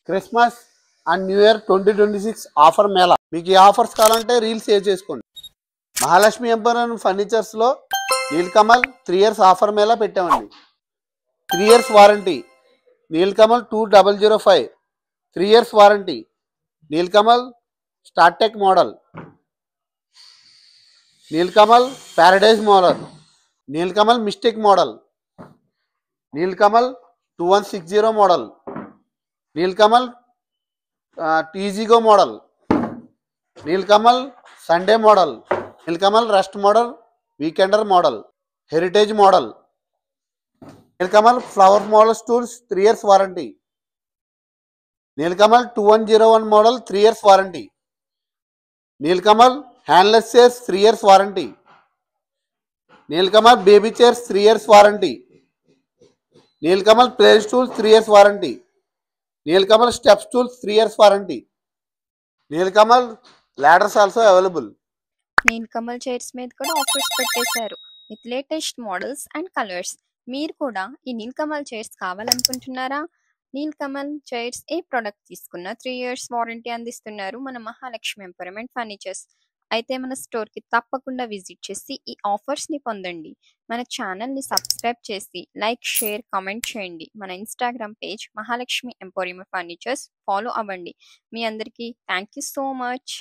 Christmas and new year 2026 offer mela. మీకు ఈ offers కావాలంటే రీల్ సేవ్ చేసుకోండి. మహాలక్ష్మి ఎంపోరియం ఫర్నిచర్స్లో నీల్కమల్ 3 ఇయర్స్ ఆఫర్ మేళా పెట్టామండి. 3 years warranty Nilkamal 2005, 3 years warranty Nilkamal Startech model, Nilkamal paradise model, Nilkamal mystic model, Nilkamal 2160 model, Nilkamal టీజీగో model, Nilkamal Sunday model, Nilkamal rest model, weekender model, heritage model, Nilkamal flower model stools 3 years warranty, Nilkamal 2101 model 3 years warranty, Nilkamal హ్యాండ్లెస్ chairs 3 years warranty, Nilkamal baby chairs 3 years warranty, Nilkamal play stools 3 years warranty, Nilkamal step stools 3 years warranty, Nilkamal ladders also available. Nilkamal chairs మీద కూడా offers పెట్టేశారు with latest models and colours. మీరు కూడా ఈ Nilkamal chairs కావాలనుకుంటున్నారా? Nilkamal chairs ఏ product తీసుకున్నా 3 years warranty అందిస్తున్నారు మన మహాలక్ష్మి ఎంపోరియం అండ్ ఫర్నిచర్స్. అయితే మన స్టోర్కి తప్పకుండా విజిట్ చేసి ఈ ఆఫర్స్ని పొందండి. మన ఛానల్ని సబ్స్క్రైబ్ చేసి లైక్, షేర్, కామెంట్ చేయండి. మన Instagram page Mahalakshmi emporium furnitures follow అవ్వండి. మీ అందరికీ థ్యాంక్ యూ సో మచ్.